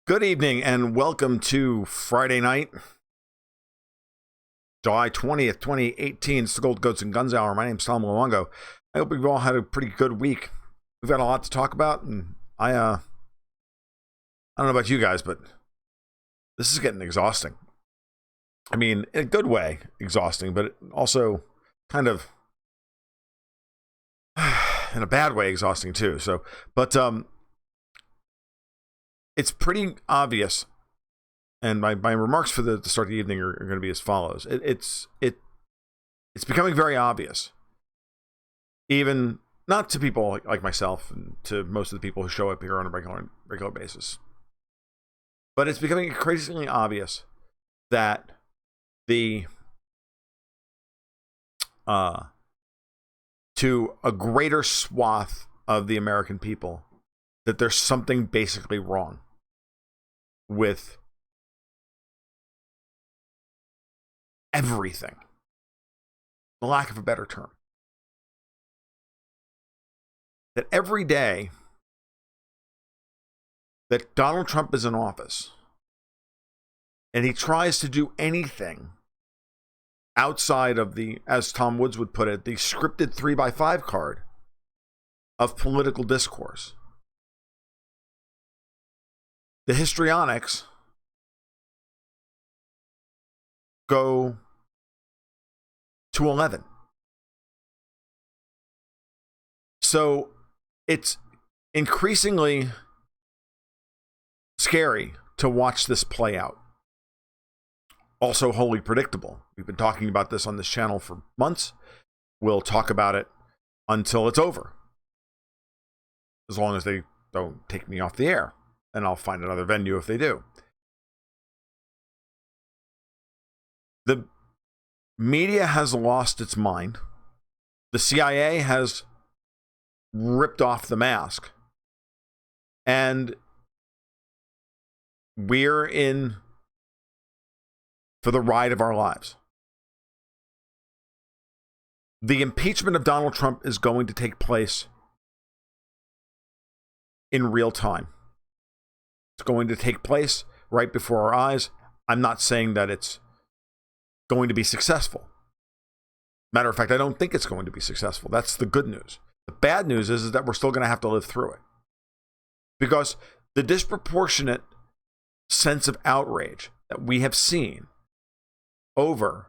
Good evening and welcome to Friday night, July 20th, 2018. It's the Gold Goats and Guns Hour. My name's Tom Luongo. I hope we've all had a pretty good week. We've got a lot to talk about, and I don't know about you guys, but this is getting exhausting. I mean, in a good way, exhausting, but also kind of in a bad way, exhausting too. But it's pretty obvious, and my remarks for the start of the evening are going to be as follows. It's becoming very obvious, even not to people like myself and to most of the people who show up here on a regular basis, but it's becoming increasingly obvious that to a greater swath of the American people, that there's something basically wrong with everything, for lack of a better term. That every day that Donald Trump is in office and he tries to do anything outside of the, as Tom Woods would put it, the scripted 3x5 card of political discourse, the histrionics go to 11. So it's increasingly scary to watch this play out. Also wholly predictable. We've been talking about this on this channel for months. We'll talk about it until it's over, as long as they don't take me off the air. And I'll find another venue if they do. The media has lost its mind. The CIA has ripped off the mask. And we're in for the ride of our lives. The impeachment of Donald Trump is going to take place in real time. It's going to take place right before our eyes. I'm not saying that it's going to be successful. Matter of fact, I don't think it's going to be successful. That's the good news. The bad news is that we're still going to have to live through it. Because the disproportionate sense of outrage that we have seen over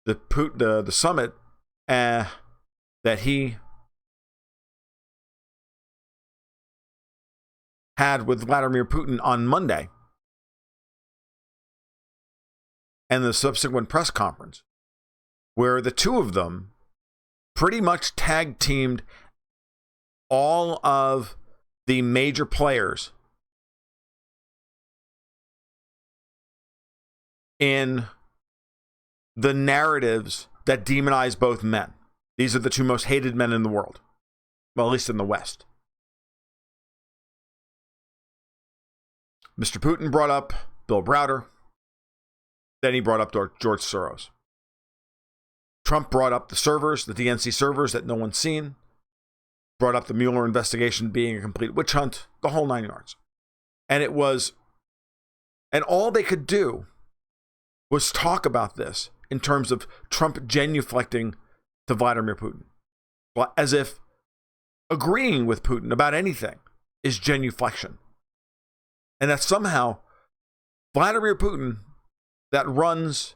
the summit that he had with Vladimir Putin on Monday, and the subsequent press conference, where the two of them pretty much tag teamed all of the major players in the narratives that demonize both men. These are the two most hated men in the world, well, at least in the West. Mr. Putin brought up Bill Browder. Then he brought up George Soros. Trump brought up the servers, the DNC servers that no one's seen. Brought up the Mueller investigation being a complete witch hunt, the whole 9 yards. And all they could do was talk about this in terms of Trump genuflecting to Vladimir Putin. As if agreeing with Putin about anything is genuflection. And that somehow Vladimir Putin, that runs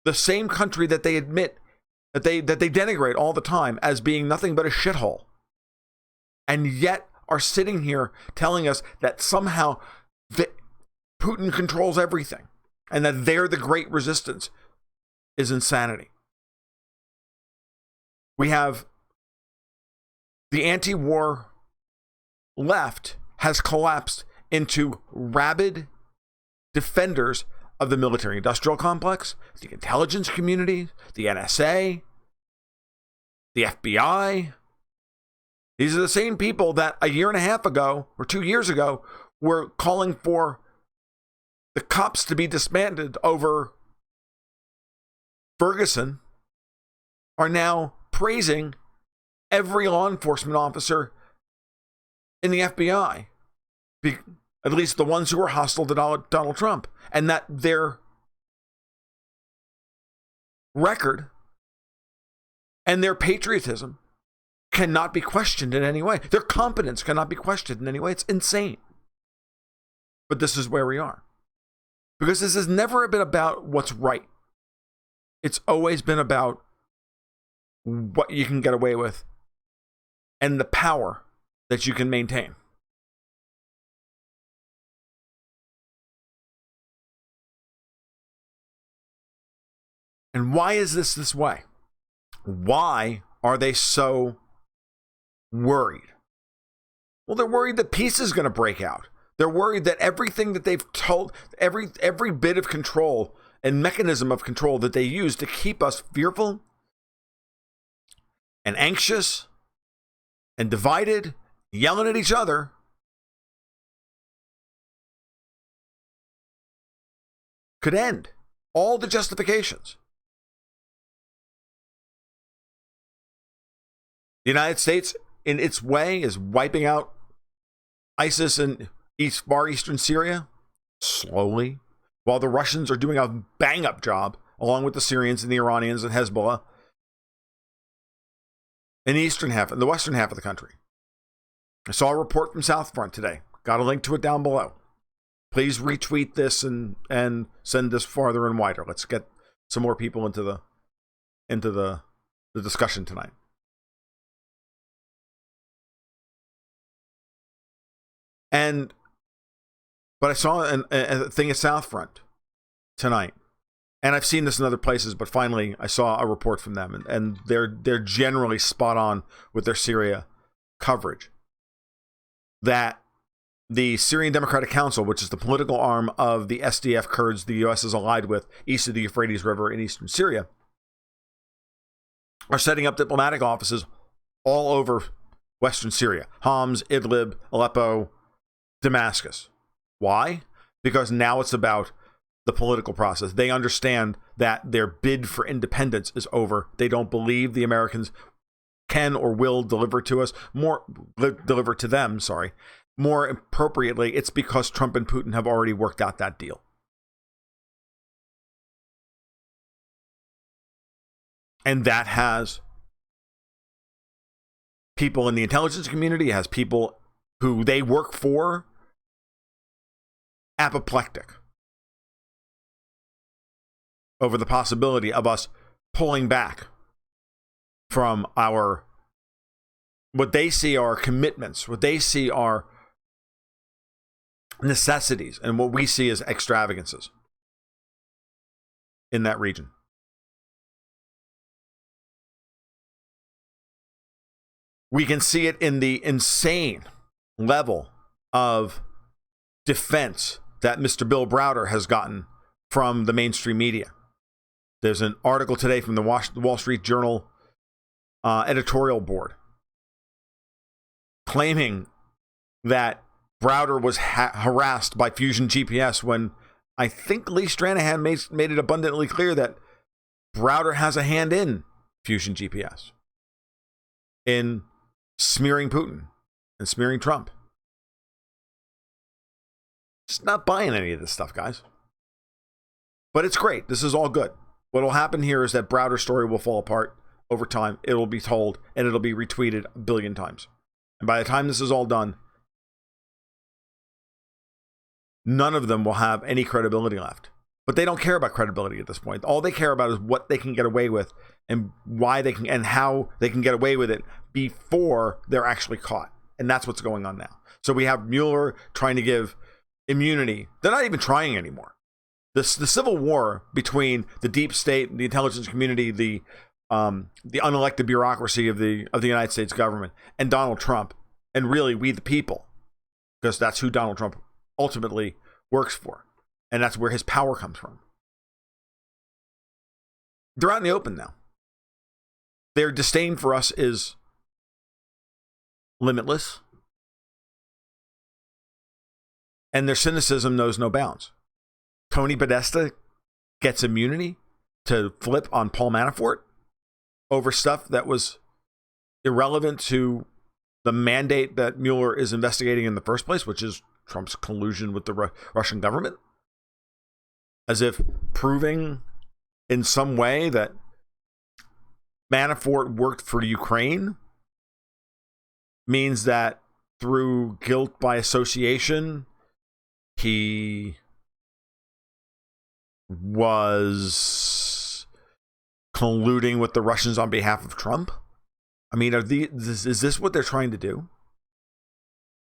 the same country that they admit, that they denigrate all the time as being nothing but a shithole, and yet are sitting here telling us that somehow Putin controls everything and that they're the great resistance, is insanity. We have the anti-war left has collapsed into rabid defenders of the military-industrial complex, the intelligence community, the NSA, the FBI. These are the same people that a year and a half ago or 2 years ago were calling for the cops to be disbanded over Ferguson, are now praising every law enforcement officer in the FBI at least the ones who are hostile to Donald Trump, and that their record and their patriotism cannot be questioned in any way. Their competence cannot be questioned in any way. It's insane. But this is where we are. Because this has never been about what's right. It's always been about what you can get away with and the power that you can maintain. And why is this way? Why are they so worried? Well, they're worried that peace is going to break out. They're worried that everything that they've told, every bit of control and mechanism of control that they use to keep us fearful and anxious and divided, yelling at each other, could end. All the justifications. The United States, in its way, is wiping out ISIS in far eastern Syria, slowly, while the Russians are doing a bang-up job, along with the Syrians and the Iranians and Hezbollah, in the eastern half, in the western half of the country. I saw a report from Southfront today. Got a link to it down below. Please retweet this and send this farther and wider. Let's get some more people into the discussion tonight. But I saw a thing at Southfront tonight, and I've seen this in other places, but finally I saw a report from them, and they're generally spot on with their Syria coverage. That the Syrian Democratic Council, which is the political arm of the SDF Kurds the U.S. is allied with east of the Euphrates River in eastern Syria, are setting up diplomatic offices all over western Syria. Homs, Idlib, Aleppo, Damascus. Why? Because now it's about the political process. They understand that their bid for independence is over. They don't believe the Americans can or will deliver to them. More appropriately, it's because Trump and Putin have already worked out that deal. And that has people in the intelligence community, has people who they work for apoplectic over the possibility of us pulling back from what they see are commitments, what they see are necessities, and what we see as extravagances in that region. We can see it in the insane level of defense that Mr. Bill Browder has gotten from the mainstream media. There's an article today from the Wall Street Journal editorial board claiming that Browder was harassed by Fusion GPS, when I think Lee Stranahan made it abundantly clear that Browder has a hand in Fusion GPS, in smearing Putin and smearing Trump. Just not buying any of this stuff, guys. But it's great. This is all good. What will happen here is that Browder's story will fall apart over time. It'll be told, and it'll be retweeted a billion times. And by the time this is all done, none of them will have any credibility left. But they don't care about credibility at this point. All they care about is what they can get away with, and why they can, and how they can get away with it before they're actually caught. And that's what's going on now. So we have Mueller trying to give immunity. They're not even trying anymore. The civil war between the deep state, the intelligence community, the unelected bureaucracy of the United States government, and Donald Trump, and really we the people, because that's who Donald Trump ultimately works for, and that's where his power comes from. They're out in the open now. Their disdain for us is limitless, and their cynicism knows no bounds. Tony Podesta gets immunity to flip on Paul Manafort over stuff that was irrelevant to the mandate that Mueller is investigating in the first place, which is Trump's collusion with the Russian government, as if proving in some way that Manafort worked for Ukraine means that through guilt by association, he was colluding with the Russians on behalf of Trump. I mean, is this what they're trying to do?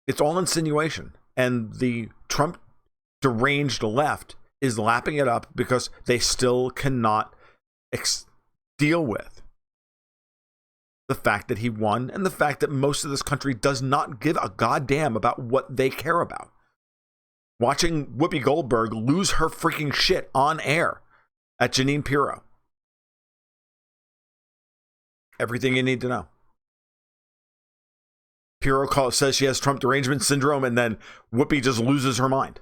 It's all insinuation. And the Trump deranged left is lapping it up because they still cannot deal with the fact that he won and the fact that most of this country does not give a goddamn about what they care about. Watching Whoopi Goldberg lose her freaking shit on air at Jeanine Pirro. Everything you need to know. Pirro says she has Trump derangement syndrome, and then Whoopi just loses her mind.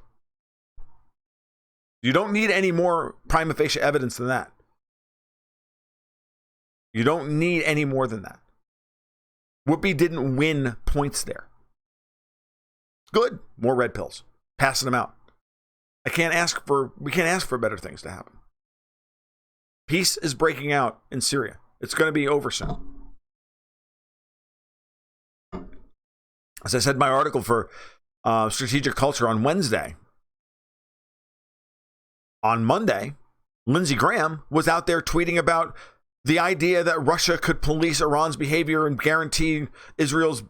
You don't need any more prima facie evidence than that. You don't need any more than that. Whoopi didn't win points there. Good. More red pills. Passing them out. We can't ask for better things to happen. Peace is breaking out in Syria. It's going to be over soon. As I said in my article for Strategic Culture on Wednesday, on Monday, Lindsey Graham was out there tweeting about the idea that Russia could police Iran's behavior and guarantee Israel's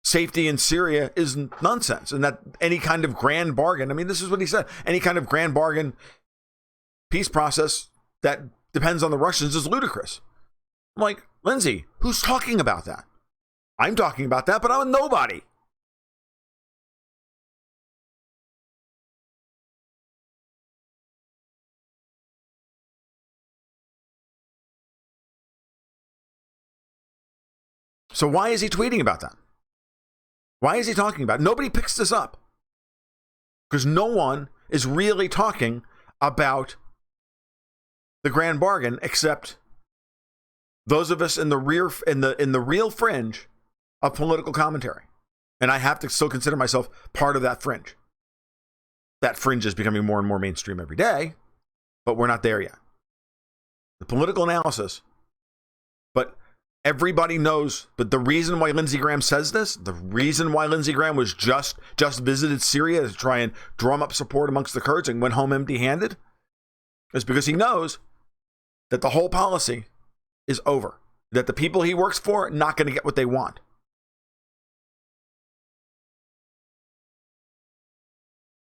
safety in Syria is nonsense, and that any kind of grand bargain, I mean, this is what he said, any kind of grand bargain peace process that depends on the Russians is ludicrous. I'm like, Lindsey, who's talking about that? I'm talking about that, but I'm a nobody. So why is he tweeting about that? Why is he talking about it? Nobody picks this up. Because no one is really talking about the grand bargain except those of us in the real fringe of political commentary. And I have to still consider myself part of that fringe. That fringe is becoming more and more mainstream every day, but we're not there yet. The political analysis, but everybody knows, but the reason why Lindsey Graham says this, the reason why Lindsey Graham was just visited Syria to try and drum up support amongst the Kurds and went home empty-handed, is because he knows that the whole policy is over. That the people he works for are not going to get what they want.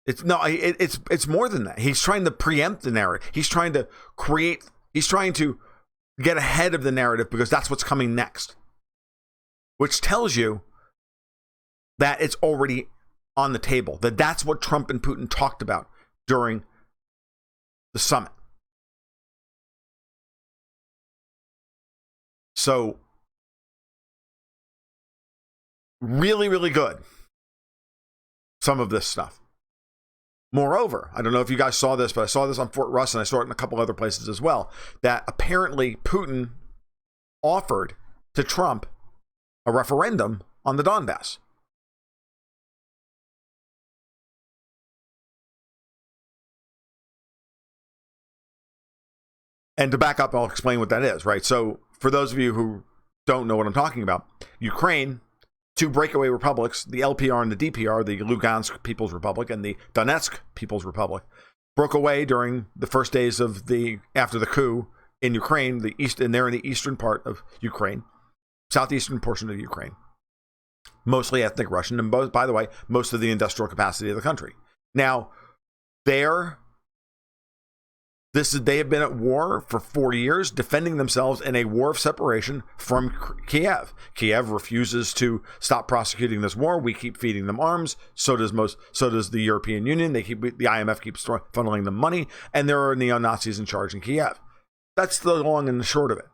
It's more than that. He's trying to preempt the narrative. He's trying to get ahead of the narrative because that's what's coming next. Which tells you that it's already on the table. That's what Trump and Putin talked about during the summit. So, really, really good. Some of this stuff. Moreover, I don't know if you guys saw this, but I saw this on Fort Russ and I saw it in a couple other places as well, that apparently Putin offered to Trump a referendum on the Donbass. And to back up, I'll explain what that is, right? So for those of you who don't know what I'm talking about, Ukraine, two breakaway republics, the LPR and the DPR, the Lugansk People's Republic and the Donetsk People's Republic, broke away during the first days of after the coup in Ukraine, and they're in the eastern part of Ukraine, southeastern portion of Ukraine, mostly ethnic Russian, and by the way, most of the industrial capacity of the country. Now, they have been at war for 4 years, defending themselves in a war of separation from Kiev. Kiev refuses to stop prosecuting this war. We keep feeding them arms. So does the European Union. The IMF keeps funneling them money, and there are neo-Nazis in charge in Kiev. That's the long and the short of it.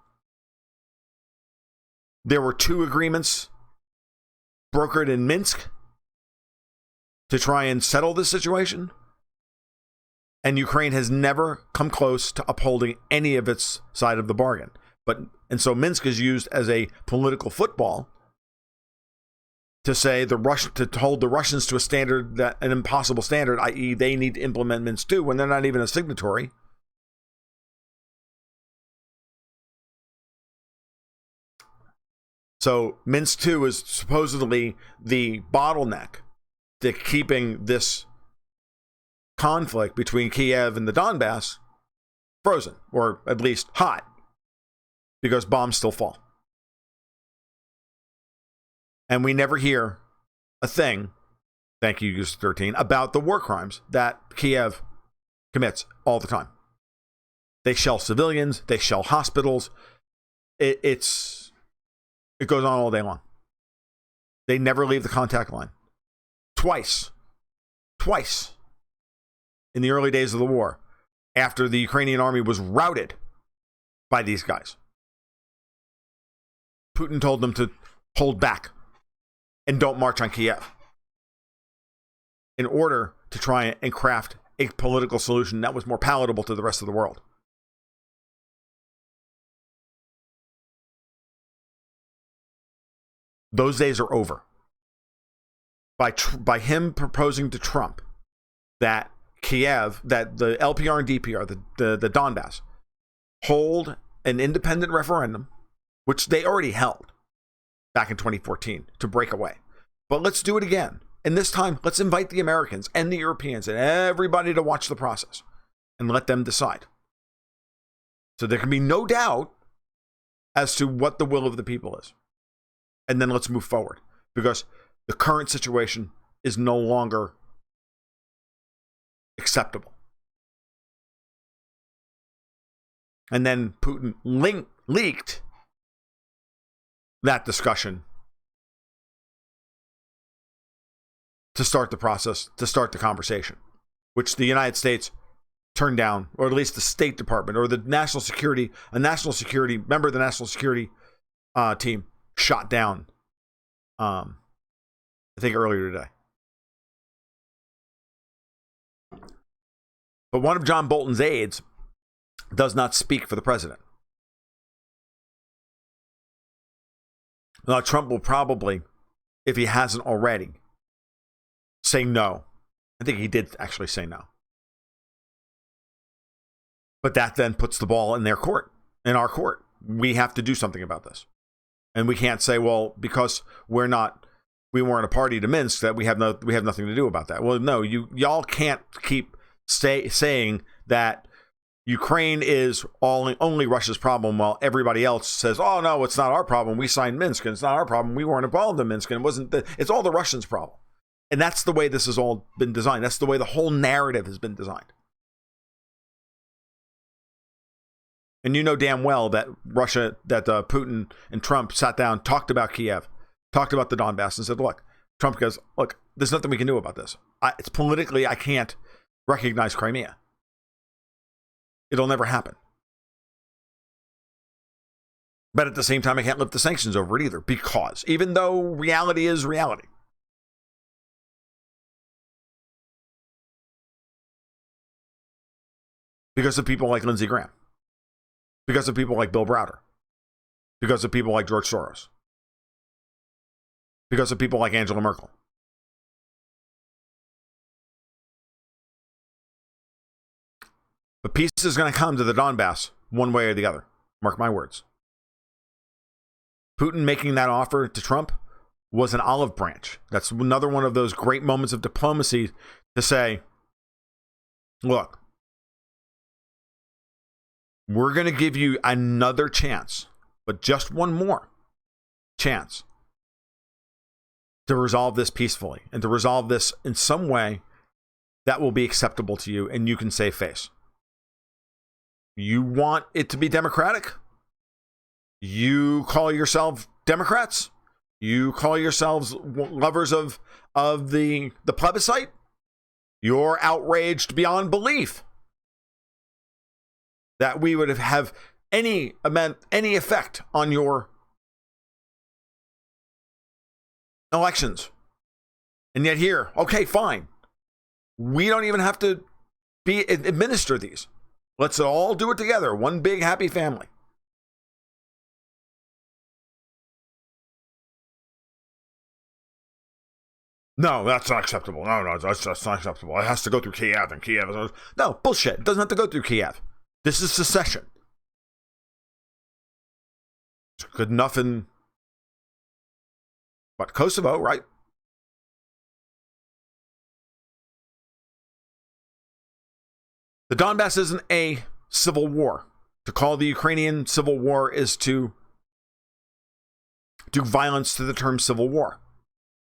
There were 2 agreements brokered in Minsk to try and settle this situation. And Ukraine has never come close to upholding any of its side of the bargain. And so Minsk is used as a political football to say to hold the Russians to a standard, that an impossible standard, i.e., they need to implement Minsk II when they're not even a signatory. So Minsk II is supposedly the bottleneck to keeping this conflict between Kiev and the Donbass frozen, or at least hot, because bombs still fall. And we never hear a thing, thank you, User 13, about the war crimes that Kiev commits all the time. They shell civilians, they shell hospitals. It goes on all day long. They never leave the contact line. Twice in the early days of the war, after the Ukrainian army was routed by these guys, Putin told them to hold back and don't march on Kiev in order to try and craft a political solution that was more palatable to the rest of the world. Those days are over. By him proposing to Trump that Kiev, that the LPR and DPR, the Donbass, hold an independent referendum, which they already held back in 2014 to break away. But let's do it again. And this time, let's invite the Americans and the Europeans and everybody to watch the process and let them decide. So there can be no doubt as to what the will of the people is. And then let's move forward, because the current situation is no longer acceptable. And then Putin leaked that discussion to start the process, to start the conversation, which the United States turned down, or at least the State Department or the national security member of the national security team shot down, I think earlier today. But one of John Bolton's aides does not speak for the president. Now, Trump will probably, if he hasn't already, say no. I think he did actually say no. But that then puts the ball in their court, in our court. We have to do something about this. And we can't say, well, because we weren't a party to Minsk, that we have nothing to do about that. Well, no, y'all can't keep saying that Ukraine is only Russia's problem, while everybody else says, oh no, it's not our problem. We signed Minsk, and it's not our problem. We weren't involved in Minsk, and it's all the Russians' problem. And that's the way this has all been designed. That's the way the whole narrative has been designed. And you know damn well that Putin and Trump sat down, talked about Kiev, talked about the Donbass, and said, look, Trump goes, look, there's nothing we can do about this. It's politically, I can't recognize Crimea. It'll never happen. But at the same time, I can't lift the sanctions over it either, because even though reality is reality, because of people like Lindsey Graham, because of people like Bill Browder, because of people like George Soros, because of people like Angela Merkel. But peace is going to come to the Donbass one way or the other. Mark my words. Putin making that offer to Trump was an olive branch. That's another one of those great moments of diplomacy to say, look, we're going to give you another chance, but just one more chance to resolve this peacefully and to resolve this in some way that will be acceptable to you and you can save face. You want it to be democratic? You call yourself Democrats? You call yourselves lovers of the plebiscite? You're outraged beyond belief that we would have any effect on your elections. And yet here, okay, fine. We don't even have to administer these. Let's all do it together. One big happy family. No, that's not acceptable. No, that's not acceptable. It has to go through Kiev, and Kiev is... No, bullshit. It doesn't have to go through Kiev. This is secession. It's good enough in... What, Kosovo, right? The Donbass isn't a civil war. To call the Ukrainian civil war is to do violence to the term civil war.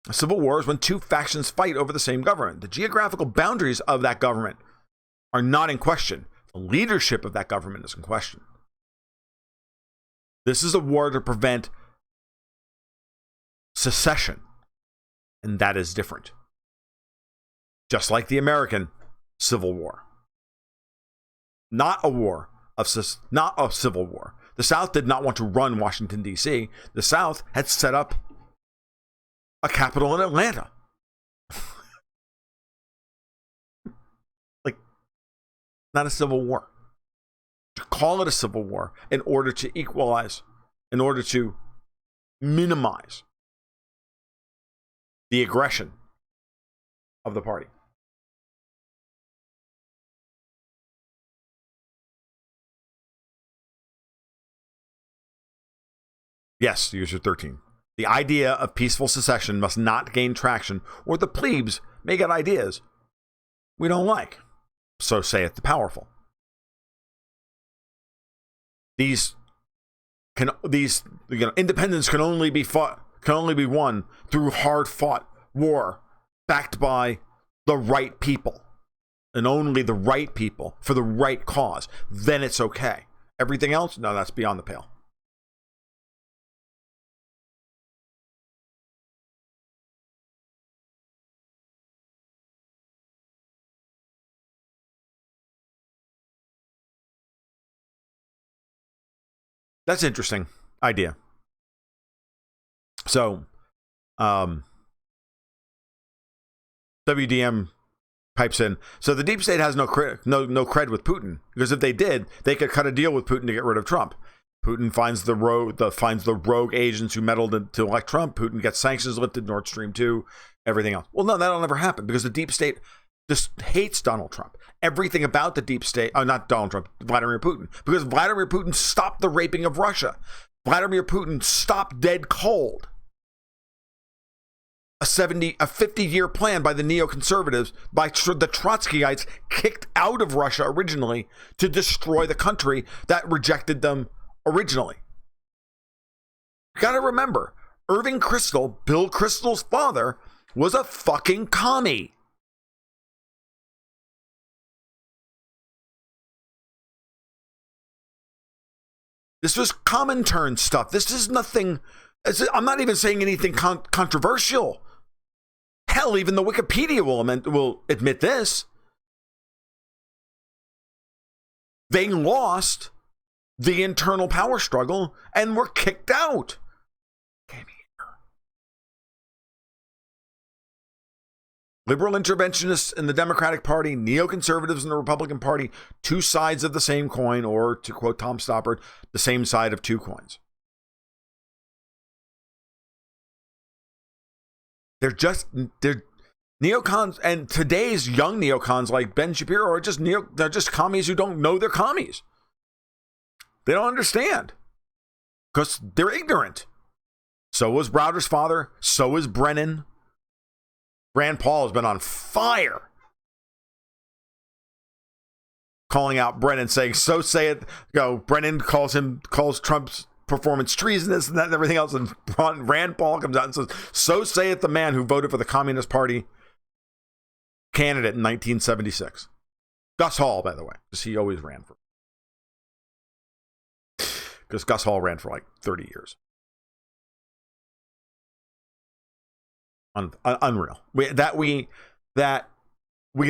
A civil war is when two factions fight over the same government. The geographical boundaries of that government are not in question. The leadership of that government is in question. This is a war to prevent secession, and that is different. Just like the American Civil War. Not a war of not a civil war. The South did not want to run Washington, D.C. The South had set up a capital in Atlanta. Like, not a civil war. To call it a civil war in order to equalize, in order to minimize the aggression of the party. Yes, user 13. The idea of peaceful secession must not gain traction, or the plebes may get ideas we don't like. So saith the powerful. Independence can only be won through hard-fought war, backed by the right people, and only the right people for the right cause. Then it's okay. Everything else, no, that's beyond the pale. That's an interesting idea. So, WDM pipes in. So the deep state has no cred with Putin, because if they did, they could cut a deal with Putin to get rid of Trump. Putin finds the rogue agents who meddled to elect Trump. Putin gets sanctions lifted, Nord Stream 2, everything else. Well, no, that'll never happen, because the deep state just hates Donald Trump. Everything about the deep state, not Donald Trump, Vladimir Putin. Because Vladimir Putin stopped the raping of Russia. Vladimir Putin stopped dead cold a 50-year plan by the neoconservatives, by the Trotskyites, kicked out of Russia originally to destroy the country that rejected them originally. You gotta remember, Irving Kristol, Bill Kristol's father, was a fucking commie. This was Comintern stuff. This is nothing. I'm not even saying anything controversial. Hell, even the Wikipedia will admit this. They lost the internal power struggle and were kicked out. Liberal interventionists in the Democratic Party, neoconservatives in the Republican Party, two sides of the same coin, or to quote Tom Stoppard, the same side of two coins. They're neocons, and today's young neocons like Ben Shapiro are they're just commies who don't know they're commies. They don't understand because they're ignorant. So was Browder's father. So is Brennan. Rand Paul has been on fire, calling out Brennan, saying, "So say it." Brennan calls Trump's performance treasonous and that and everything else, and Rand Paul comes out and says, "So saith the man who voted for the Communist Party candidate in 1976." Gus Hall, by the way, because he always ran for. Because Gus Hall ran for like 30 years. Unreal. We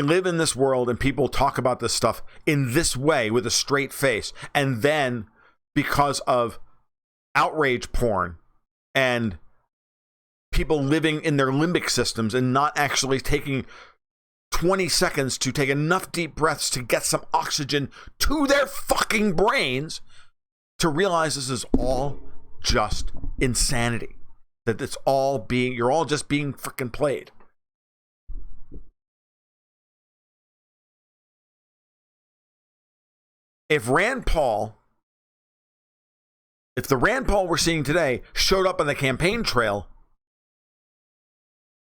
live in this world and people talk about this stuff in this way with a straight face, and then because of outrage porn and people living in their limbic systems and not actually taking 20 seconds to take enough deep breaths to get some oxygen to their fucking brains to realize this is all just insanity. That you're all just being freaking played. If the Rand Paul we're seeing today showed up on the campaign trail,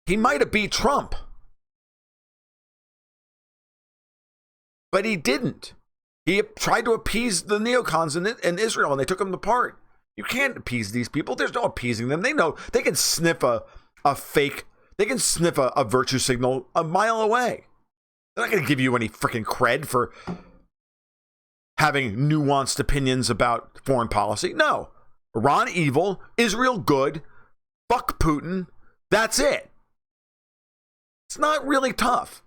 he might have beat Trump. But he didn't. He tried to appease the neocons in Israel, and they took him apart. You can't appease these people. There's no appeasing them. They know they can sniff a fake. They can sniff a virtue signal a mile away. They're not going to give you any freaking cred for having nuanced opinions about foreign policy. No. Iran evil, Israel good, fuck Putin. That's it. It's not really tough.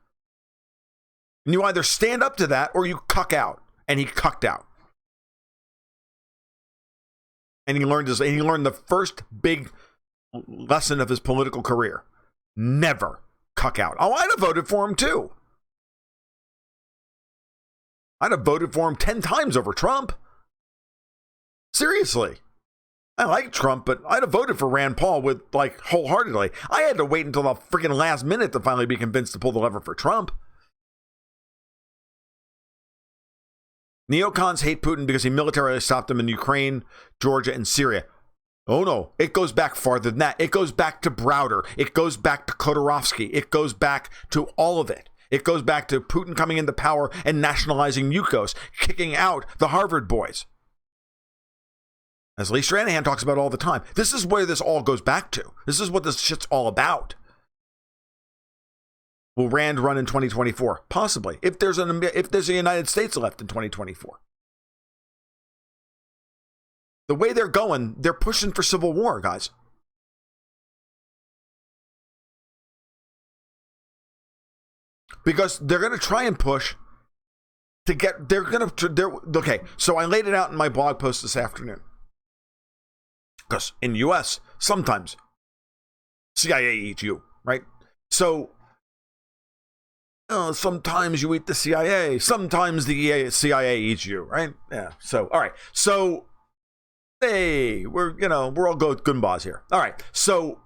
And you either stand up to that or you cuck out. And he cucked out. And he learned the first big lesson of his political career. Never cuck out. Oh, I'd have voted for him too. I'd have voted for him 10 times over Trump. Seriously. I like Trump, but I'd have voted for Rand Paul wholeheartedly. I had to wait until the freaking last minute to finally be convinced to pull the lever for Trump. Neocons hate Putin because he militarily stopped them in Ukraine, Georgia, and Syria. Oh no, it goes back farther than that. It goes back to Browder. It goes back to Khodorkovsky. It goes back to all of it. It goes back to Putin coming into power and nationalizing Yukos, kicking out the Harvard boys. As Lee Stranahan talks about all the time. This is where this all goes back to. This is what this shit's all about. Will Rand run in 2024? Possibly. If there's a United States left in 2024. The way they're going, they're pushing for civil war, guys. Because they're going to try and push to get, okay, so I laid it out in my blog post this afternoon. Because in the US, sometimes CIA eats you, right? So, sometimes you eat the CIA, sometimes the CIA eats you, right? Yeah, so, all right. So, hey, we're all good Goombas here. All right, so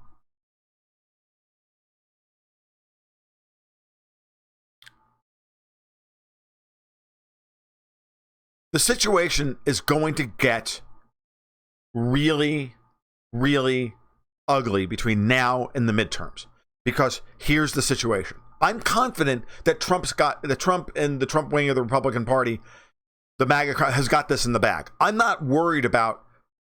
the situation is going to get really, really ugly between now and the midterms. Because here's the situation. I'm confident that Trump and the Trump wing of the Republican Party, the MAGA, has got this in the bag. I'm not worried about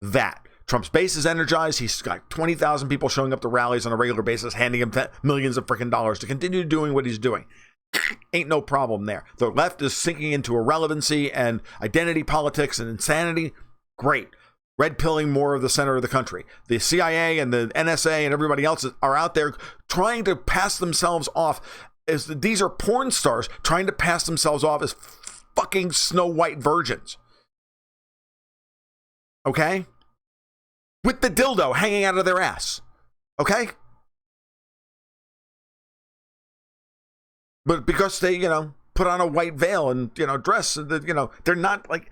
that. Trump's base is energized. He's got 20,000 people showing up to rallies on a regular basis, handing him millions of freaking dollars to continue doing what he's doing. Ain't no problem there. The left is sinking into irrelevancy and identity politics and insanity. Great. Red pilling more of the center of the country. The CIA and the NSA and everybody else are out there trying to pass themselves off as these are porn stars trying to pass themselves off as fucking Snow White virgins. Okay? With the dildo hanging out of their ass. Okay? But because they, put on a white veil and, dress, they're not like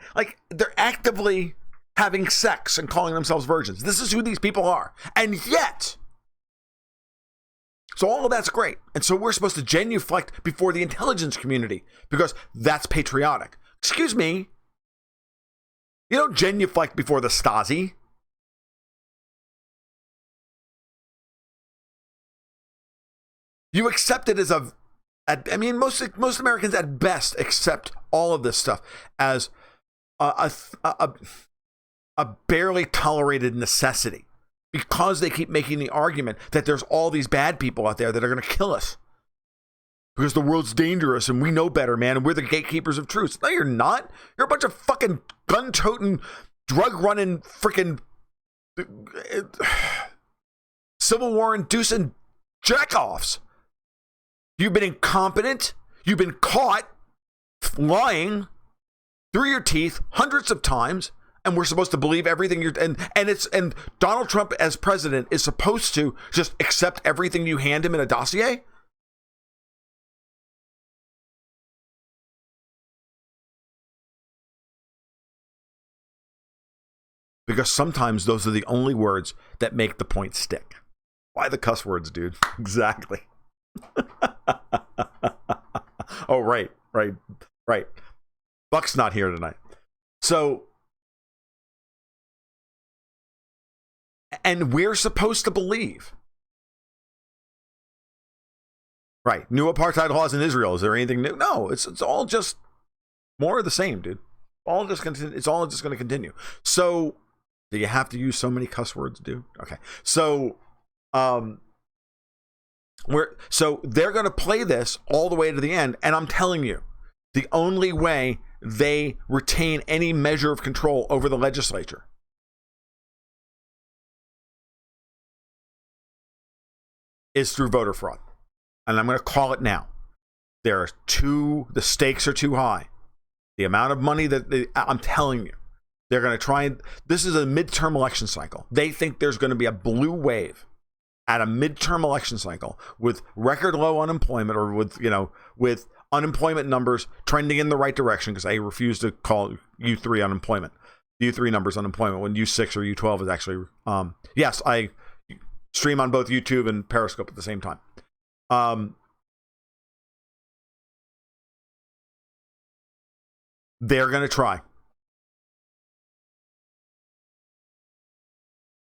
they're actively having sex and calling themselves virgins. This is who these people are. And yet, so all of that's great. And so we're supposed to genuflect before the intelligence community because that's patriotic. Excuse me. You don't genuflect before the Stasi. You accept it as most Americans at best accept all of this stuff as a barely tolerated necessity because they keep making the argument that there's all these bad people out there that are going to kill us because the world's dangerous and we know better, man, and we're the gatekeepers of truth. No, you're not. You're a bunch of fucking gun-toting, drug-running, freaking Civil War-inducing jack-offs. You've been incompetent. You've been caught lying through your teeth hundreds of times. And we're supposed to believe everything and Donald Trump as president is supposed to just accept everything you hand him in a dossier? Because sometimes those are the only words that make the point stick. Why the cuss words, dude? Exactly. Oh, right. Buck's not here tonight. So, and we're supposed to believe, right? New apartheid laws in Israel. Is there anything new? No, it's all just more of the same, dude. It's all just going to continue. So, do you have to use so many cuss words, dude? Okay. So, they're going to play this all the way to the end, and I'm telling you, the only way they retain any measure of control over the legislature is through voter fraud. And I'm going to call it now. The stakes are too high. The amount of money I'm telling you, they're going to try and, this is a midterm election cycle. They think there's going to be a blue wave at a midterm election cycle with record low unemployment, or with unemployment numbers trending in the right direction, because I refuse to call U3 unemployment. U3 numbers unemployment when U6 or U12 is actually, yes, I stream on both YouTube and Periscope at the same time. They're going to try.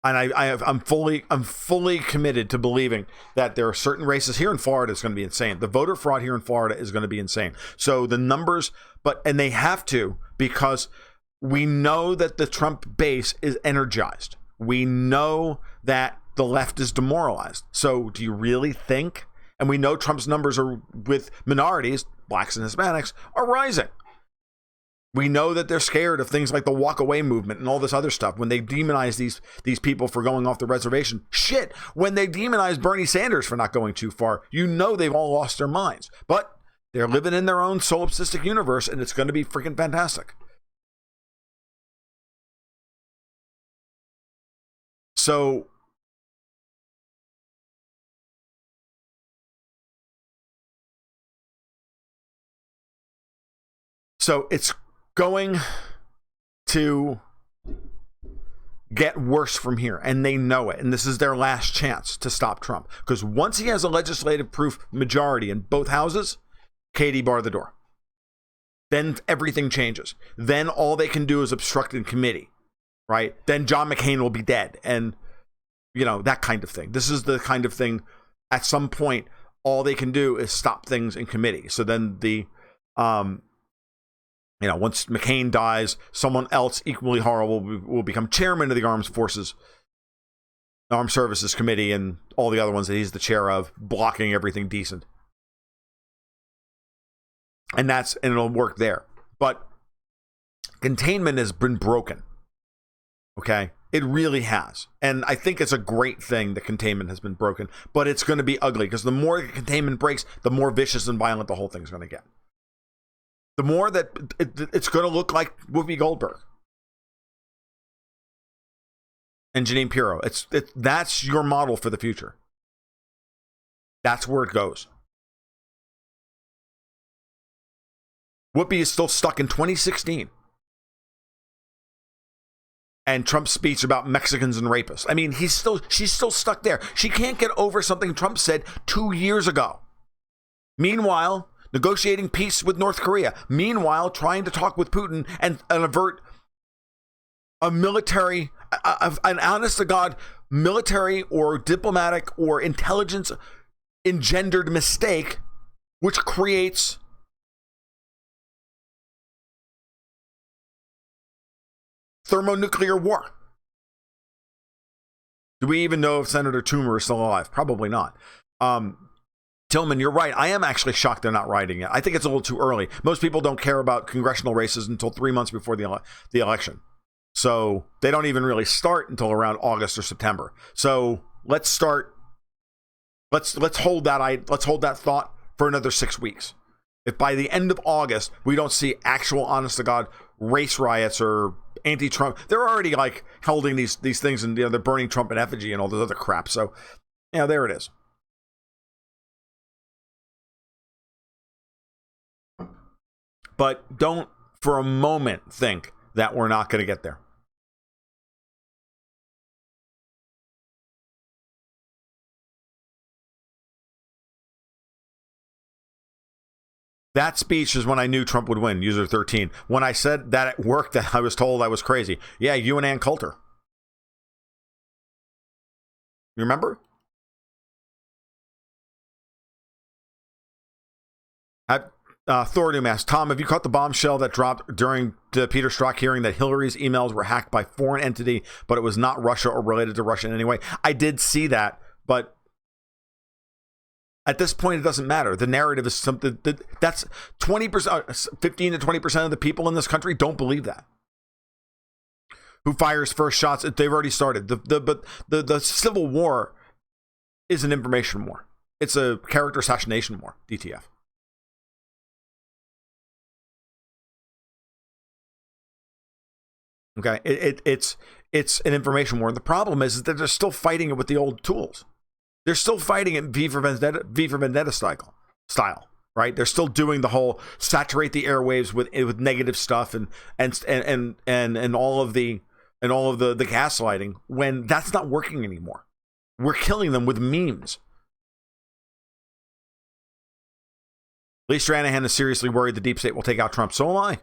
And I'm fully committed to believing that there are certain races here in Florida that's going to be insane. The voter fraud here in Florida is going to be insane. So the numbers, and they have to, because we know that the Trump base is energized. We know that the left is demoralized. So do you really think? And we know Trump's numbers are with minorities, blacks and Hispanics, are rising. We know that they're scared of things like the walk away movement and all this other stuff when they demonize these people for going off the reservation. Shit, when they demonize Bernie Sanders for not going too far, you know they've all lost their minds. But they're living in their own solipsistic universe, and it's going to be freaking fantastic. So it's going to get worse from here, and they know it, and this is their last chance to stop Trump, because once he has a legislative proof majority in both houses, Katie, bar the door. Then everything changes. Then all they can do is obstruct in committee, right? Then John McCain will be dead, and that kind of thing. This is the kind of thing, at some point, all they can do is stop things in committee. So then once McCain dies, someone else equally horrible will become chairman of the Armed Services Committee, and all the other ones that he's the chair of, blocking everything decent. And it'll work there. But containment has been broken. Okay? It really has. And I think it's a great thing that containment has been broken, but it's going to be ugly, because the more containment breaks, the more vicious and violent the whole thing's going to get. The more that it's going to look like Whoopi Goldberg and Jeanine Pirro. That's your model for the future. That's where it goes. Whoopi is still stuck in 2016. And Trump's speech about Mexicans and rapists. I mean, she's still stuck there. She can't get over something Trump said 2 years ago. Meanwhile, negotiating peace with North Korea. Meanwhile, trying to talk with Putin and avert a military, an honest-to-God military or diplomatic or intelligence-engendered mistake, which creates thermonuclear war. Do we even know if Senator Toomer is still alive? Probably not. Tillman, you're right. I am actually shocked they're not writing it. I think it's a little too early. Most people don't care about congressional races until 3 months before the election. So they don't even really start until around August or September. So let's start. Let's hold that thought for another 6 weeks. If by the end of August we don't see actual honest to God race riots or anti-Trump, they're already like holding these things, and they're burning Trump in effigy and all this other crap. So there it is. But don't for a moment think that we're not going to get there. That speech is when I knew Trump would win, user 13. When I said that at work that I was told I was crazy. Yeah, you and Ann Coulter. You remember? Thorium asks, Tom, have you caught the bombshell that dropped during the Peter Strzok hearing that Hillary's emails were hacked by foreign entity, but it was not Russia or related to Russia in any way? I did see that, but at this point, it doesn't matter. The narrative is something that's 20%, 15 to 20% of the people in this country don't believe that. Who fires first shots? They've already started. The Civil War is an information war. It's a character assassination war, DTF. Okay, it's an information war. And the problem is that they're still fighting it with the old tools. They're still fighting it V for Vendetta style, right? They're still doing the whole saturate the airwaves with negative stuff and all of the gaslighting when that's not working anymore. We're killing them with memes. Lee Stranahan is seriously worried the deep state will take out Trump. So am I.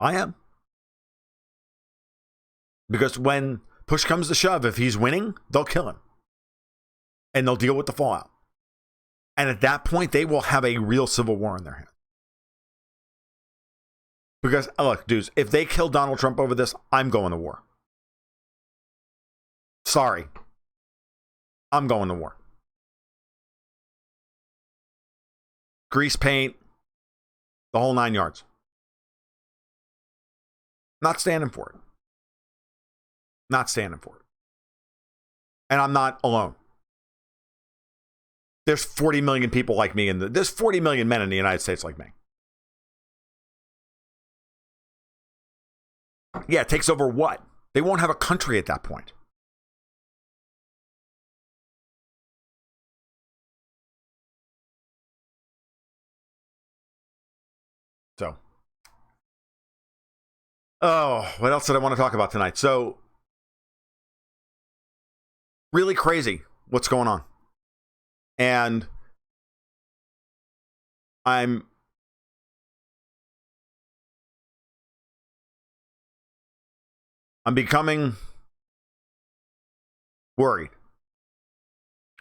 I am. Because when push comes to shove, if he's winning, they'll kill him. And they'll deal with the fallout. And at that point, they will have a real civil war in their hands. Because, look, dudes, if they kill Donald Trump over this, I'm going to war. Sorry. I'm going to war. Grease paint, the whole 9 yards. Not standing for it. Not standing for it. And I'm not alone. There's 40 million people like me, and there's 40 million men in the United States like me. Yeah, it takes over what? They won't have a country at that point. So, what else did I want to talk about tonight? So, really crazy what's going on. And I'm becoming worried.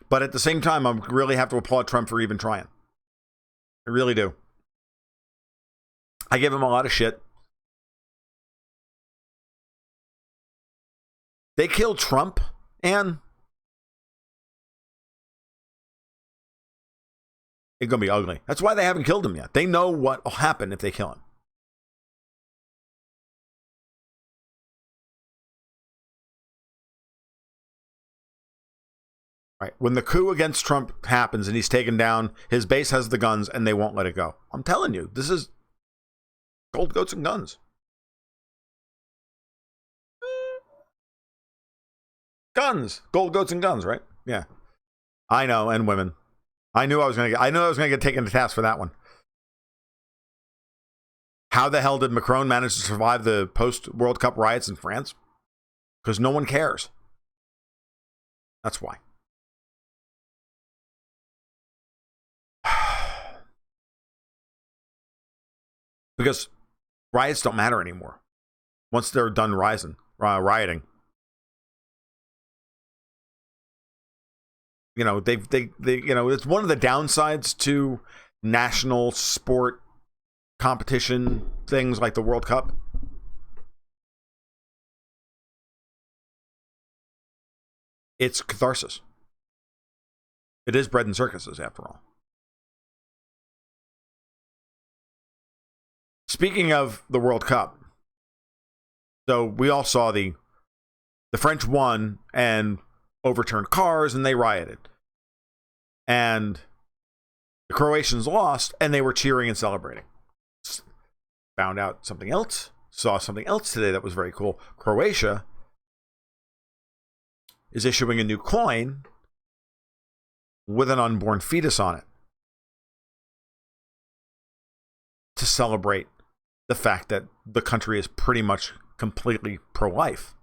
But at the same time, I really have to applaud Trump for even trying. I really do. I give him a lot of shit. They killed Trump, and it's going to be ugly. That's why they haven't killed him yet. They know what will happen if they kill him. Right. When the coup against Trump happens and he's taken down, his base has the guns and they won't let it go. I'm telling you, this is gold, goats, and guns. Guns, gold, goats, and guns, right? Yeah, I know, and women. I knew I was going to get taken to task for that one. How the hell did Macron manage to survive the post-World Cup riots in France? Because no one cares. That's why. Because riots don't matter anymore once they're done rioting. You know, they you know, it's one of the downsides to national sport competition things like the World Cup. It's catharsis. It is bread and circuses, after all. Speaking of the World Cup, so we all saw the French won and overturned cars and they rioted. And the Croatians lost and they were cheering and celebrating. Found out something else, saw something else today that was very cool. Croatia is issuing a new coin with an unborn fetus on it to celebrate the fact that the country is pretty much completely pro-life.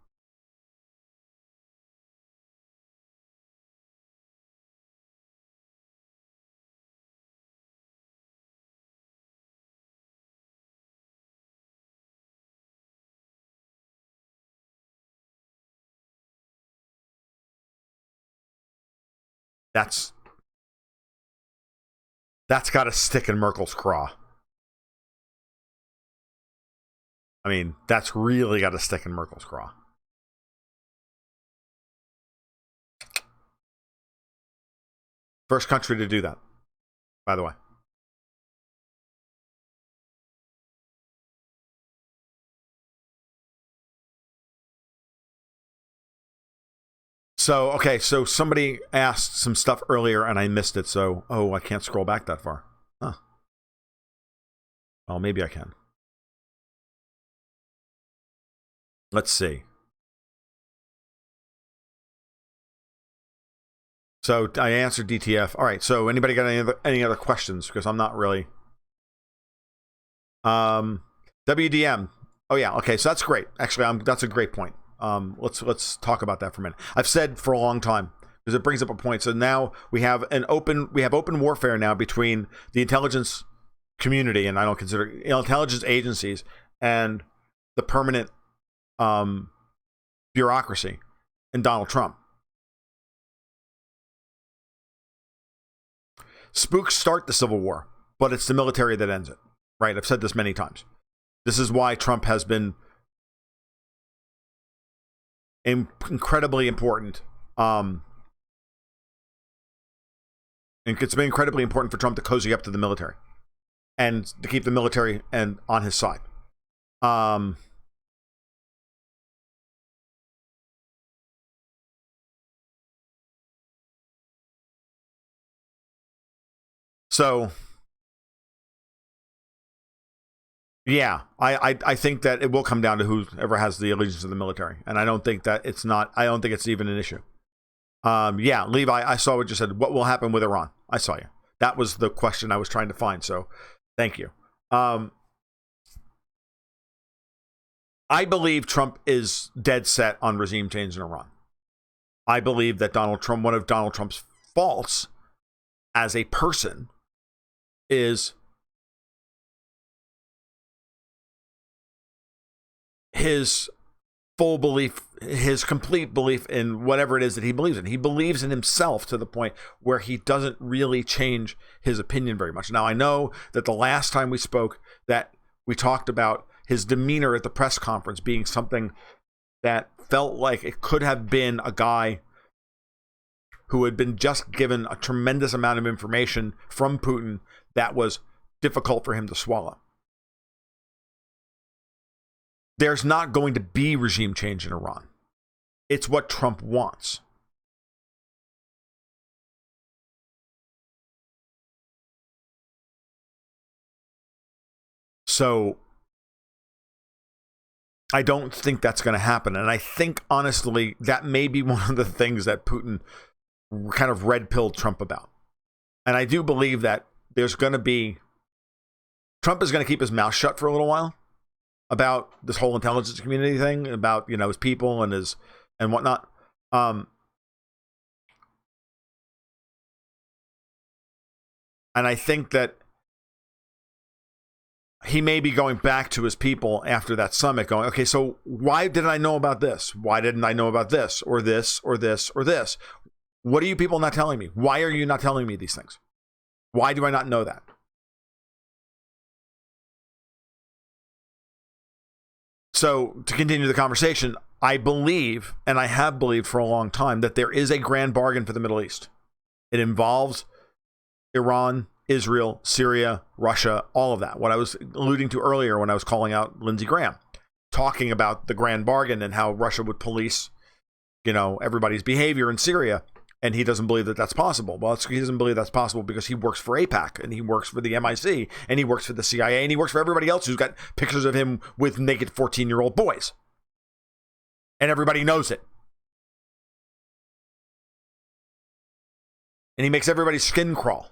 That's got to stick in Merkel's craw. I mean, that's really got to stick in Merkel's craw. First country to do that, by the way. So, okay, so somebody asked some stuff earlier and I missed it. So, I can't scroll back that far. Huh. Well, maybe I can. Let's see. So I answered DTF. All right. So anybody got any other questions? Because I'm not really. WDM. Oh yeah. Okay. So that's great. Actually, that's a great point. Let's talk about that for a minute. I've said for a long time because it brings up a point. So now we have open warfare now between the intelligence community, and I don't consider intelligence agencies, and the permanent bureaucracy and Donald Trump. Spooks start the Civil War, but it's the military that ends it. Right? I've said this many times. This is why Trump has been incredibly important. And it's been incredibly important for Trump to cozy up to the military and to keep the military and on his side. So, yeah, I think that it will come down to whoever has the allegiance to the military, and I don't think it's even an issue. Yeah, Levi, I saw what you said. What will happen with Iran? I saw you. That was the question I was trying to find. So, thank you. I believe Trump is dead set on regime change in Iran. I believe that one of Donald Trump's faults as a person is his full belief, his complete belief in whatever it is that he believes in. He believes in himself to the point where he doesn't really change his opinion very much. Now, I know that the last time we spoke that we talked about his demeanor at the press conference being something that felt like it could have been a guy who had been just given a tremendous amount of information from Putin that was difficult for him to swallow. There's not going to be regime change in Iran. It's what Trump wants. So I don't think that's going to happen. And I think, honestly, that may be one of the things that Putin kind of red-pilled Trump about. And I do believe that Trump is going to keep his mouth shut for a little while about this whole intelligence community thing, about, his people and whatnot. And I think that he may be going back to his people after that summit going, okay, so why didn't I know about this? Why didn't I know about this or this or this or this? What are you people not telling me? Why are you not telling me these things? Why do I not know that? So to continue the conversation, I believe, and I have believed for a long time, that there is a grand bargain for the Middle East. It involves Iran, Israel, Syria, Russia, all of that. What I was alluding to earlier when I was calling out Lindsey Graham, talking about the grand bargain and how Russia would police, everybody's behavior in Syria. And he doesn't believe that that's possible. Well, he doesn't believe that's possible because he works for AIPAC and he works for the MIC and he works for the CIA and he works for everybody else who's got pictures of him with naked 14-year-old boys. And everybody knows it. And he makes everybody's skin crawl.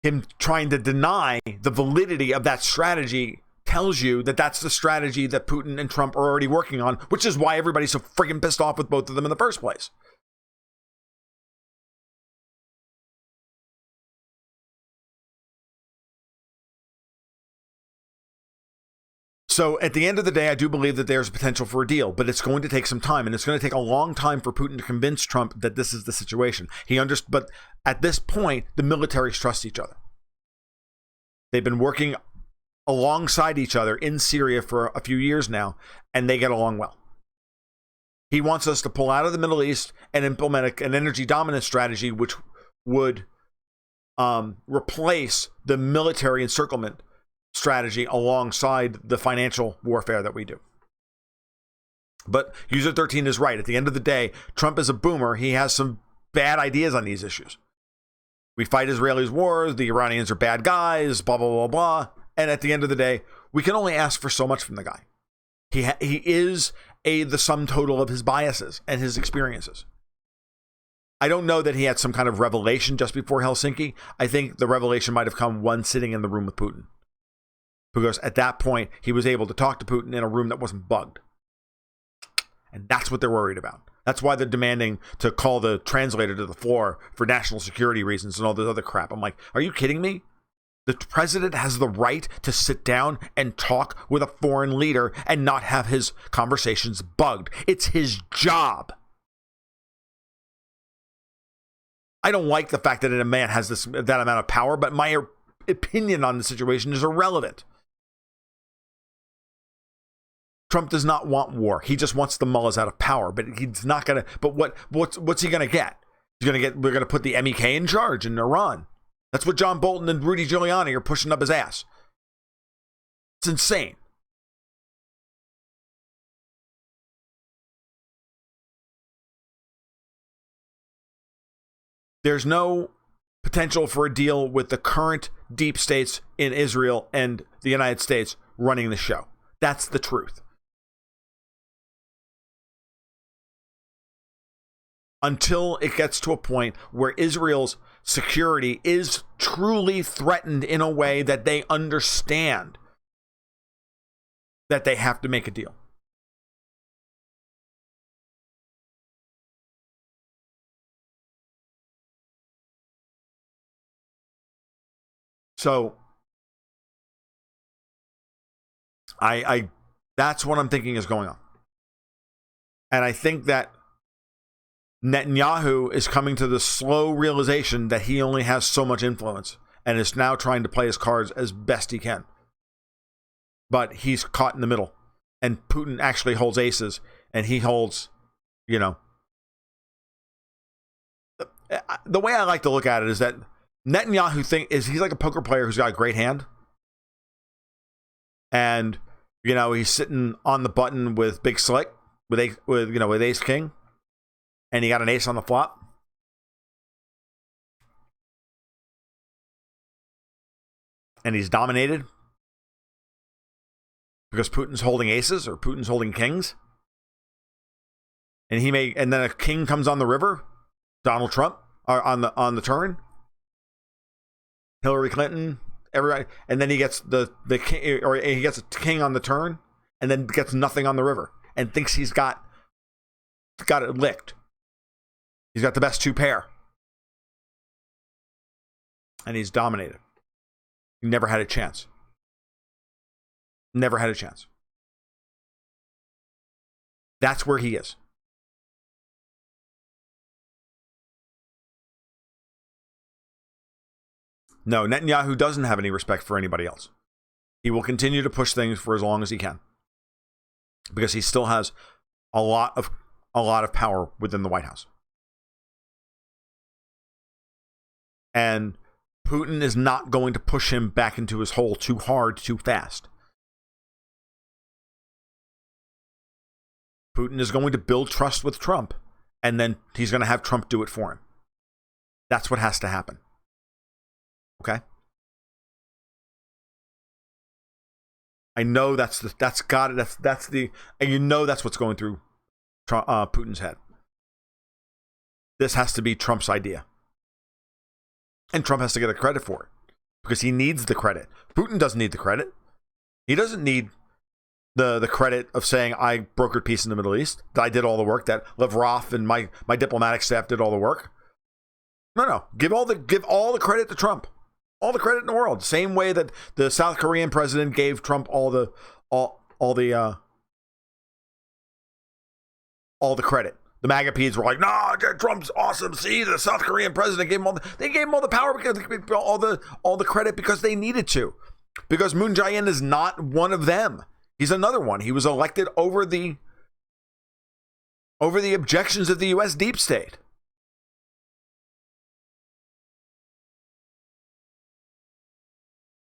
Him trying to deny the validity of that strategy tells you that that's the strategy that Putin and Trump are already working on, which is why everybody's so freaking pissed off with both of them in the first place. So at the end of the day, I do believe that there's potential for a deal, but it's going to take some time, and it's going to take a long time for Putin to convince Trump that this is the situation. But at this point, the militaries trust each other. They've been working alongside each other in Syria for a few years now, and they get along well. He wants us to pull out of the Middle East and implement an energy dominance strategy, which would replace the military encirclement strategy alongside the financial warfare that we do. But User 13 is right. At the end of the day, Trump is a boomer. He has some bad ideas on these issues. We fight Israelis' wars. The Iranians are bad guys, blah, blah, blah, blah. And at the end of the day, we can only ask for so much from the guy. He is the sum total of his biases and his experiences. I don't know that he had some kind of revelation just before Helsinki. I think the revelation might have come one sitting in the room with Putin. Because at that point, he was able to talk to Putin in a room that wasn't bugged. And that's what they're worried about. That's why they're demanding to call the translator to the floor for national security reasons and all this other crap. I'm like, are you kidding me? The president has the right to sit down and talk with a foreign leader and not have his conversations bugged. It's his job. I don't like the fact that a man has that amount of power, but my opinion on the situation is irrelevant. Trump does not want war. He just wants the mullahs out of power, but he's not going to. But what's he going to get? We're going to put the MEK in charge in Iran. That's what John Bolton and Rudy Giuliani are pushing up his ass. It's insane. There's no potential for a deal with the current deep states in Israel and the United States running the show. That's the truth. Until it gets to a point where Israel's security is truly threatened in a way that they understand that they have to make a deal. So I that's what I'm thinking is going on. And I think that Netanyahu is coming to the slow realization that he only has so much influence and is now trying to play his cards as best he can. But he's caught in the middle. And Putin actually holds aces, and he holds, the way I like to look at it is that Netanyahu he's like a poker player who's got a great hand. And, he's sitting on the button with Big Slick, with Ace King. And he got an ace on the flop. And he's dominated because Putin's holding aces or Putin's holding kings. And then a king comes on the river, Donald Trump, or on the turn. Hillary Clinton, everybody, and then he gets the king, or he gets a king on the turn, and then gets nothing on the river, and thinks he's got it licked. He's got the best two pair. And he's dominated. He never had a chance. Never had a chance. That's where he is. No, Netanyahu doesn't have any respect for anybody else. He will continue to push things for as long as he can. Because he still has a lot of power within the White House. And Putin is not going to push him back into his hole too hard, too fast. Putin is going to build trust with Trump, and then he's going to have Trump do it for him. That's what has to happen. Okay? I know that's what's going through Putin's head. This has to be Trump's idea. And Trump has to get the credit for it because he needs the credit. Putin doesn't need the credit. He doesn't need the credit of saying I brokered peace in the Middle East, that I did all the work, that Lavrov and my diplomatic staff did all the work. No. Give all the credit to Trump. All the credit in the world. Same way that the South Korean president gave Trump all credit. The MAGA pedes were like, "Nah, Trump's awesome. See, the South Korean president gave him all the power because all the credit because they needed to, because Moon Jae-in is not one of them. He's another one. He was elected over the objections of the U.S. deep state."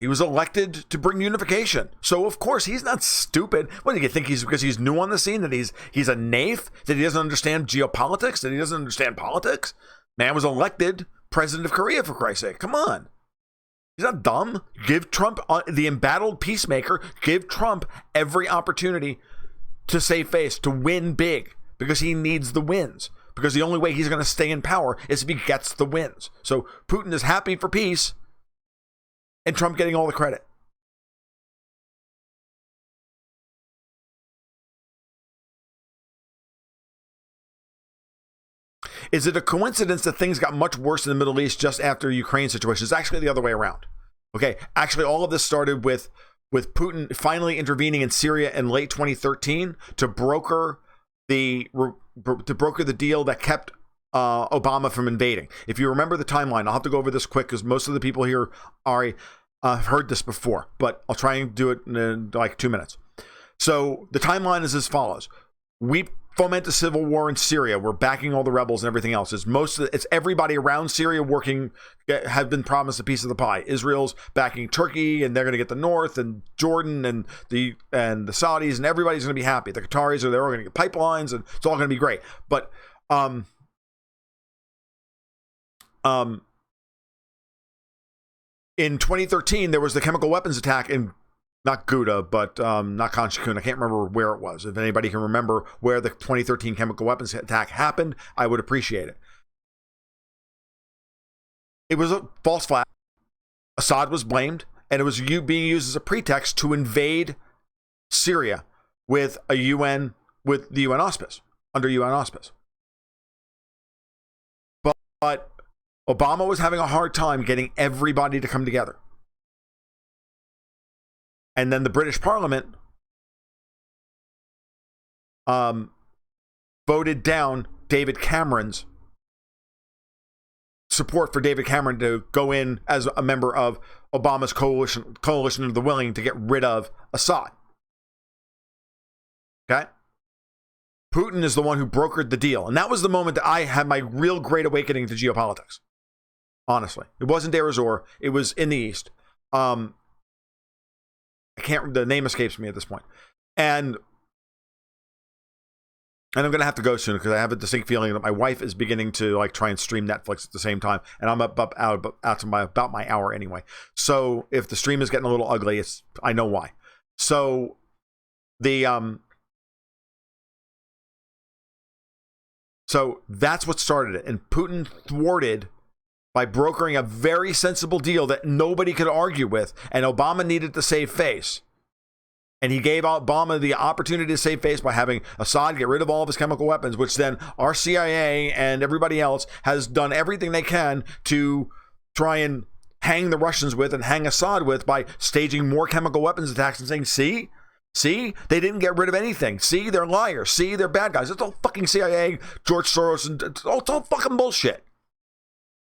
He was elected to bring unification. So, of course, he's not stupid. What do you think? Because he's new on the scene, that he's a naif, that he doesn't understand geopolitics, that he doesn't understand politics? Man was elected president of Korea, for Christ's sake. Come on. He's not dumb. Give Trump, the embattled peacemaker, give Trump every opportunity to save face, to win big, because he needs the wins. Because the only way he's going to stay in power is if he gets the wins. So Putin is happy for peace, and Trump getting all the credit. Is it a coincidence that things got much worse in the Middle East just after the Ukraine situation? It's actually the other way around. Okay, actually all of this started with Putin finally intervening in Syria in late 2013 to broker the deal that kept Obama from invading. If you remember the timeline, I'll have to go over this quick because most of the people here have heard this before, but I'll try and do it in like 2 minutes. So the timeline is as follows. We foment a civil war in Syria. We're backing all the rebels and everything else. It's everybody around Syria have been promised a piece of the pie. Israel's backing Turkey, and they're going to get the north, and Jordan and the Saudis, and everybody's going to be happy. The Qataris they're all going to get pipelines, and it's all going to be great. But in 2013, there was the chemical weapons attack in not Ghouta, but not Khan Shaykhun. I can't remember where it was. If anybody can remember where the 2013 chemical weapons attack happened, I would appreciate it. It was a false flag. Assad was blamed, and it was being used as a pretext to invade Syria with the UN auspice, under UN auspice. But Obama was having a hard time getting everybody to come together. And then the British Parliament voted down David Cameron's support for David Cameron to go in as a member of Obama's coalition of the willing to get rid of Assad. Okay? Putin is the one who brokered the deal. And that was the moment that I had my real great awakening to geopolitics. Honestly. It wasn't Deir ez-Zor. It was in the East. The name escapes me at this point. And I'm going to have to go soon because I have a distinct feeling that my wife is beginning to like try and stream Netflix at the same time. And I'm out to about my hour anyway. So if the stream is getting a little ugly, I know why. So so that's what started it. And Putin thwarted by brokering a very sensible deal that nobody could argue with, and Obama needed to save face. And he gave Obama the opportunity to save face by having Assad get rid of all of his chemical weapons, which then our CIA and everybody else has done everything they can to try and hang the Russians with and hang Assad with by staging more chemical weapons attacks and saying, see, they didn't get rid of anything. See, they're liars. See, they're bad guys. It's all fucking CIA, George Soros, and it's all fucking bullshit.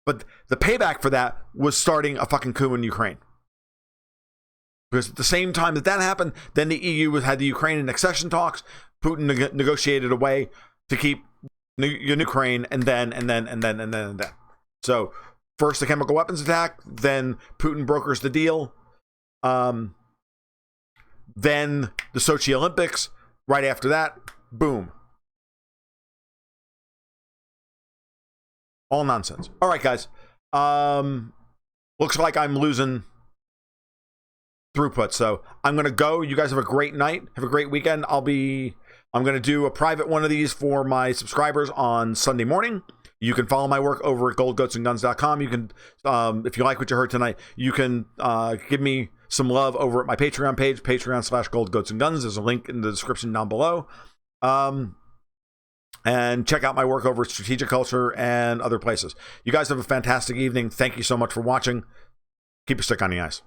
But the payback for that was starting a fucking coup in Ukraine. Because at the same time that happened, then the EU had the Ukraine accession talks. Putin negotiated a way to keep Ukraine, and then. So first the chemical weapons attack, then Putin brokers the deal. Then the Sochi Olympics. Right after that, boom. All nonsense. All right, guys. Looks like I'm losing throughput, so I'm going to go. You guys have a great night. Have a great weekend. I'm going to do a private one of these for my subscribers on Sunday morning. You can follow my work over at goldgoatsandguns.com. You can, if you like what you heard tonight, you can give me some love over at my Patreon page, patreon.com/goldgoatsandguns. There's a link in the description down below. And check out my work over at Strategic Culture and other places. You guys have a fantastic evening. Thank you so much for watching. Keep your stick on the ice.